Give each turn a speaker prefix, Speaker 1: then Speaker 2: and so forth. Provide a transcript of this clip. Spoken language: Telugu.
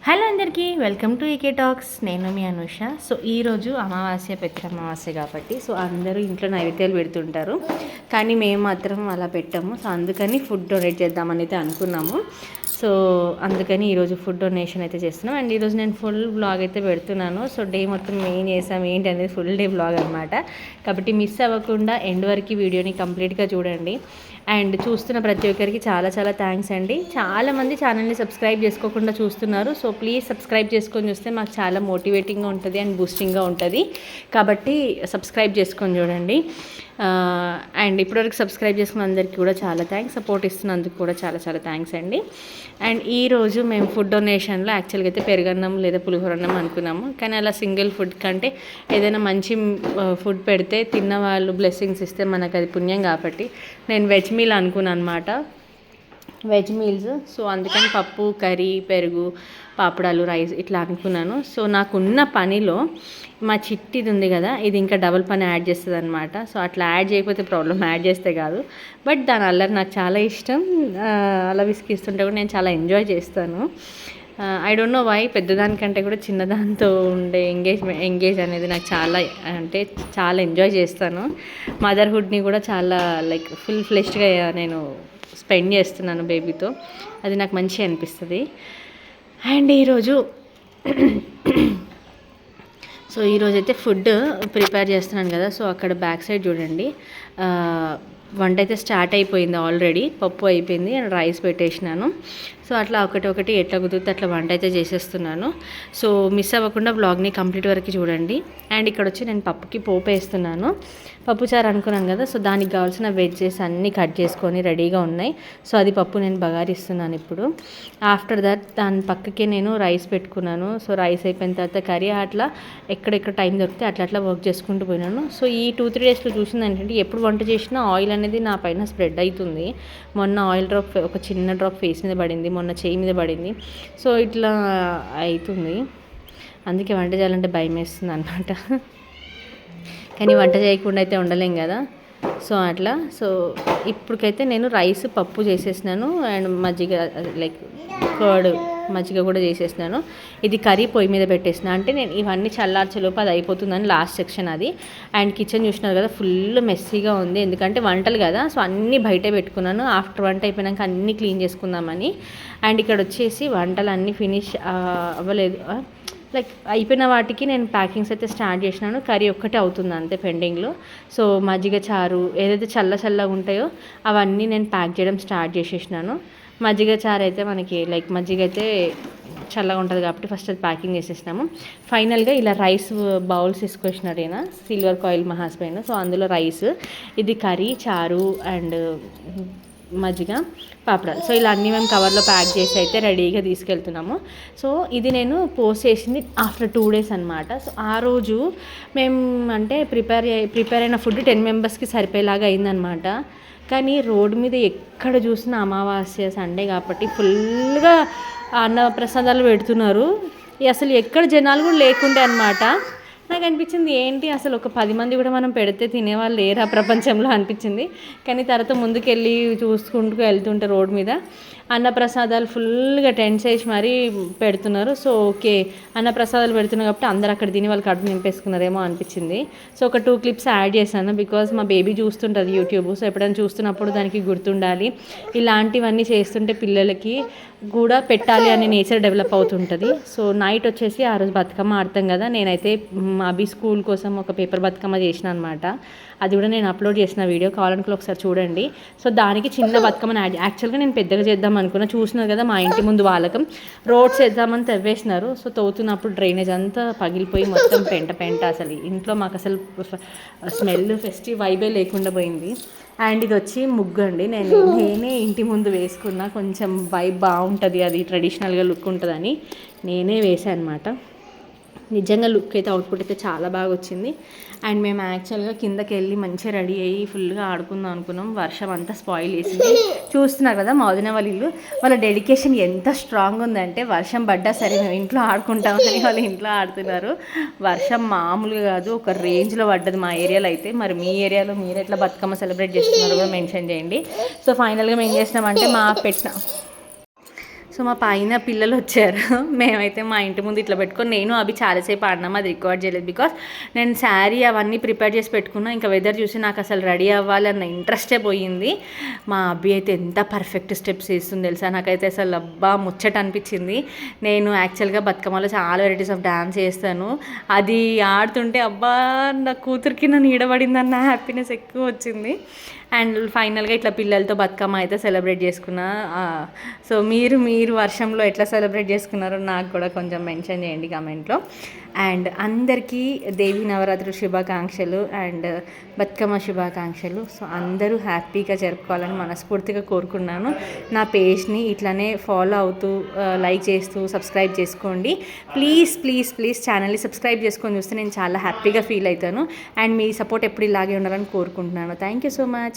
Speaker 1: హలో అందరికీ వెల్కమ్ టు ఈకే టాక్స్. నేను మీ అనుష. సో ఈరోజు అమావాస్య, పెద్ద అమావాస్య కాబట్టి సో అందరూ ఇంట్లో నైవేద్యాలు పెడుతుంటారు, కానీ మేము మాత్రం అలా పెట్టాము. సో అందుకని ఫుడ్ డొనేట్ చేద్దామని అయితే అనుకున్నాము. సో అందుకని ఈరోజు ఫుడ్ డొనేషన్ అయితే చేస్తున్నాం. అండ్ ఈరోజు నేను ఫుల్ బ్లాగ్ అయితే పెడుతున్నాను. సో డే మొత్తం ఏం చేసాం ఏంటి అనేది ఫుల్ డే బ్లాగ్ అనమాట. కాబట్టి మిస్ అవ్వకుండా ఎండ్ వరకు వీడియోని కంప్లీట్గా చూడండి. అండ్ చూస్తున్న ప్రతి ఒక్కరికి చాలా చాలా థ్యాంక్స్ అండి. చాలామంది ఛానల్ని సబ్స్క్రైబ్ చేసుకోకుండా చూస్తున్నారు. సో ప్లీజ్ సబ్స్క్రైబ్ చేసుకొని చూస్తే మాకు చాలా మోటివేటింగ్గా ఉంటుంది అండ్ బూస్టింగ్గా ఉంటుంది. కాబట్టి సబ్స్క్రైబ్ చేసుకొని చూడండి. అండ్ ఇప్పటివరకు సబ్స్క్రైబ్ చేసుకున్న అందరికీ కూడా చాలా థ్యాంక్స్. సపోర్ట్ ఇస్తున్నందుకు కూడా చాలా చాలా థ్యాంక్స్ అండి. అండ్ ఈరోజు మేము ఫుడ్ డొనేషన్లో యాక్చువల్గా అయితే పెరుగన్నం లేదా పులిహోరన్నం అనుకున్నాము, కానీ అలా సింగిల్ ఫుడ్ కంటే ఏదైనా మంచి ఫుడ్ పెడితే తిన్న వాళ్ళు బ్లెస్సింగ్స్ ఇస్తే మనకు అది పుణ్యం. కాబట్టి నేను వెజ్ మీల్ అనుకున్నాను అనమాట, వెజ్ మీల్స్. సో అందుకని పప్పు, కర్రీ, పెరుగు, పాపడాలు, రైస్ ఇట్లా అనుకున్నాను. సో నాకున్న పనిలో మా చిట్టిది ఉంది కదా, ఇది ఇంకా డబుల్ పని యాడ్ చేస్తుంది అనమాట. సో అట్లా యాడ్ చేయకపోతే ప్రాబ్లం, యాడ్ చేస్తే కాదు. బట్ దాని అల్లరి నాకు చాలా ఇష్టం. అలా విసిగిస్తుంటే కూడా నేను చాలా ఎంజాయ్ చేస్తాను. ఐ డోంట్ నో వై, పెద్దదానికంటే కూడా చిన్నదాంతో ఉండే ఎంగేజ్ అనేది నాకు చాలా అంటే చాలా ఎంజాయ్ చేస్తాను. మదర్హుడ్ని కూడా చాలా లైక్ ఫుల్ ఫ్లెష్డ్గా నేను స్పెండ్ చేస్తున్నాను బేబీతో. అది నాకు మంచిగా అనిపిస్తుంది. అండ్ ఈరోజు సో ఈరోజైతే ఫుడ్ ప్రిపేర్ చేస్తున్నాను కదా. సో అక్కడ బ్యాక్ సైడ్ చూడండి, వంట అయితే స్టార్ట్ అయిపోయింది ఆల్రెడీ. పప్పు అయిపోయింది అండ్ రైస్ పెట్టేసినాను. సో అట్లా ఒకటి ఎట్లా కుదిరితే అట్లా వంట అయితే చేసేస్తున్నాను. సో మిస్ అవ్వకుండా వ్లాగ్ని కంప్లీట్ వరకు చూడండి. అండ్ ఇక్కడ వచ్చి నేను పప్పుకి పోపు వేస్తున్నాను. పప్పుచారు అనుకున్నాను కదా, సో దానికి కావాల్సిన వెజ్జెస్ అన్నీ కట్ చేసుకొని రెడీగా ఉన్నాయి. సో అది పప్పు నేను బగారిస్తున్నాను ఇప్పుడు. ఆఫ్టర్ దట్ దాని పక్కకి నేను రైస్ పెట్టుకున్నాను. సో రైస్ అయిపోయిన తర్వాత కర్రీ అట్లా ఎక్కడెక్కడ టైం దొరికితే అట్లా వర్క్ చేసుకుంటూ పోయినాను. సో ఈ 2-3 డేస్లో చూసింది ఏంటంటే ఎప్పుడు వంట చేసినా ఆయిల్ అనేది నా పైన స్ప్రెడ్ అవుతుంది. మొన్న ఆయిల్ డ్రాప్, ఒక చిన్న డ్రాప్ ఫేస్ మీద పడింది, మొన్న చేయి మీద పడింది. సో ఇట్లా అవుతుంది. అందుకే వంట చేయాలంటే భయం వేస్తుంది అనమాట. కానీ వంట చేయకుండా అయితే ఉండలేం కదా. సో అట్లా. సో ఇప్పటికైతే నేను రైస్, పప్పు చేసేసినాను అండ్ మజ్జిగ లైక్ కర్డ్ మజ్జిగ కూడా చేసేసినాను. ఇది కర్రీ పొయ్యి మీద పెట్టేసిన అంటే నేను ఇవన్నీ చల్లార్చేలోపు అది అయిపోతుందని లాస్ట్ సెక్షన్ అది. అండ్ కిచెన్ చూసినారు కదా, ఫుల్ మెస్సీగా ఉంది. ఎందుకంటే వంటలు కదా, సో అన్నీ బయటే పెట్టుకున్నాను. ఆఫ్టర్ వంట అయిపోయాక అన్నీ క్లీన్ చేసుకుందామని. అండ్ ఇక్కడ వచ్చేసి వంటలు అన్నీ ఫినిష్ అవ్వలేదు, లైక్ అయిపోయిన వాటికి నేను ప్యాకింగ్స్ అయితే స్టార్ట్ చేసినాను. కర్రీ ఒక్కటే అవుతుంది అంతే పెండింగ్లో. సో మజ్జిగ చారు ఏదైతే చల్లగా ఉంటాయో అవన్నీ నేను ప్యాక్ చేయడం స్టార్ట్ చేసేసినాను. మజ్జిగ చారు అయితే మనకి లైక్ మజ్జిగ అయితే చల్లగా ఉంటుంది కాబట్టి ఫస్ట్ అది ప్యాకింగ్ చేసేసినాము. ఫైనల్గా ఇలా రైస్ బౌల్స్ తీసుకొచ్చినారు ఈయన, సిల్వర్ కాయిల్ మా హస్బెండ్. సో అందులో రైస్, ఇది కర్రీ, చారు అండ్ మజ్జిగ, పాపడాలు. సో ఇలా అన్నీ మేము కవర్లో ప్యాక్ చేసి అయితే రెడీగా తీసుకెళ్తున్నాము. సో ఇది నేను పోస్ట్ చేసింది ఆఫ్టర్ 2 డేస్ అనమాట. సో ఆ రోజు మేము అంటే ప్రిపేర్ అయిన ఫుడ్ 10 మెంబర్స్కి సరిపోయేలాగా అయిందనమాట. కానీ రోడ్డు మీద ఎక్కడ చూసినా అమావాస్య, సండే కాబట్టి ఫుల్గా అన్న ప్రసాదాలు పెడుతున్నారు. అసలు ఎక్కడ జనాలు కూడా లేకుండే అనమాట. నాకు అనిపించింది ఏంటి అసలు ఒక 10 మంది కూడా మనం పెడితే తినేవాళ్ళు లేరా ప్రపంచంలో అనిపించింది. కానీ తర్వాత ముందుకెళ్ళి చూసుకుంటూ వెళ్తుంటే రోడ్ మీద అన్నప్రసాదాలు ఫుల్గా టెంట్స్ వేసి మరీ పెడుతున్నారు. సో ఓకే, అన్నప్రసాదాలు పెడుతున్నారు కాబట్టి అందరు అక్కడ తిని వాళ్ళు కడుపు నింపేసుకున్నారేమో అనిపించింది. సో ఒక 2 క్లిప్స్ యాడ్ చేశాను, బికాజ్ మా బేబీ చూస్తుంటుంది యూట్యూబ్. సో ఎప్పుడైనా చూస్తున్నప్పుడు దానికి గుర్తుండాలి, ఇలాంటివన్నీ చేస్తుంటే పిల్లలకి కూడా పెట్టాలి అనే నేచర్ డెవలప్ అవుతుంటుంది. సో నైట్ వచ్చేసి ఆ రోజు బతుకమ్మ ఆడతాం కదా, నేనైతే మా అభి స్కూల్ కోసం ఒక పేపర్ బతుకమ్మ చేసిన అనమాట. అది కూడా నేను అప్లోడ్ చేసిన వీడియో, కావాలనుకుని ఒకసారి చూడండి. సో దానికి చిన్న బతుకమ్మని యాక్చువల్గా నేను పెద్దగా చేద్దాం అనుకున్నా. చూసినారు కదా మా ఇంటి ముందు వాళ్ళకం రోడ్స్ వేద్దామని తవ్వేసినారు. సో తవ్వుతున్నప్పుడు డ్రైనేజ్ అంతా పగిలిపోయి మొత్తం పెంట అసలు ఇంట్లో మాకు అసలు స్మెల్ ఫెస్టివ్ వైబే లేకుండా పోయింది. అండ్ ఇది వచ్చి ముగ్గు అండి, నేనే ఇంటి ముందు వేసుకున్నా. కొంచెం వైబ్ బాగుంటుంది, అది ట్రెడిషనల్గా లుక్ ఉంటుందని నేనే వేసాను అనమాట. నిజంగా లుక్ అయితే అవుట్పుట్ అయితే చాలా బాగా వచ్చింది. అండ్ మేము యాక్చువల్గా కిందకి వెళ్ళి మంచిగా రెడీ అయ్యి ఫుల్గా ఆడుకుందాం అనుకున్నాం. వర్షం అంతా స్పాయిల్ చేసింది. చూస్తున్నారు కదా మా వదిన వాళ్ళ డెడికేషన్ ఎంత స్ట్రాంగ్ ఉందంటే వర్షం పడ్డా సరే మేము ఇంట్లో ఆడుకుంటామని వాళ్ళు ఇంట్లో ఆడుతున్నారు. వర్షం మామూలుగా కాదు, ఒక రేంజ్లో పడ్డది మా ఏరియాలో అయితే. మరి మీ ఏరియాలో మీరు ఎట్లా బతుకమ్మ సెలబ్రేట్ చేస్తున్నారో కూడా మెన్షన్ చేయండి. సో ఫైనల్గా మేము ఏం చేసినామంటే సో మా పైన పిల్లలు వచ్చారు. మేమైతే మా ఇంటి ముందు ఇట్లా పెట్టుకొని నేను అవి చాలాసేపు ఆడినాం, అది రికార్డ్ చేయలేదు బికాస్ నేను శారీ అవన్నీ ప్రిపేర్ చేసి పెట్టుకున్నా. ఇంకా వెదర్ చూసి నాకు అసలు రెడీ అవ్వాలన్న ఇంట్రెస్టే పోయింది. మా అబ్బి అయితే ఎంత పర్ఫెక్ట్ స్టెప్స్ వేస్తుంది తెలుసా, నాకైతే అసలు అబ్బా ముచ్చట అనిపించింది. నేను యాక్చువల్గా బతుకమ్మలో చాలా వెరైటీస్ ఆఫ్ డ్యాన్స్ చేస్తాను, అది ఆడుతుంటే అబ్బా నా కూతురికి నన్ను ఈడబడిందన్న హ్యాపీనెస్ ఎక్కువ వచ్చింది. అండ్ ఫైనల్గా ఇట్లా పిల్లలతో బతుకమ్మ అయితే సెలబ్రేట్ చేసుకున్నా. సో మీరు వర్షంలో ఎట్లా సెలబ్రేట్ చేసుకున్నారో నాకు కూడా కొంచెం మెన్షన్ చేయండి కమెంట్లో. అండ్ అందరికీ దేవి నవరాత్రి శుభాకాంక్షలు అండ్ బతుకమ్మ శుభాకాంక్షలు. సో అందరూ హ్యాపీగా జరుపుకోవాలని మనస్ఫూర్తిగా కోరుకున్నాను. నా పేజ్ని ఇట్లానే ఫాలో అవుతూ లైక్ చేస్తూ సబ్స్క్రైబ్ చేసుకోండి ప్లీజ్ ప్లీజ్ ప్లీజ్. ఛానల్ని సబ్స్క్రైబ్ చేసుకొని చూస్తే నేను చాలా హ్యాపీగా ఫీల్ అవుతాను. అండ్ మీ సపోర్ట్ ఎప్పుడు ఇలాగే ఉండాలని కోరుకుంటున్నాను. Thank you so much.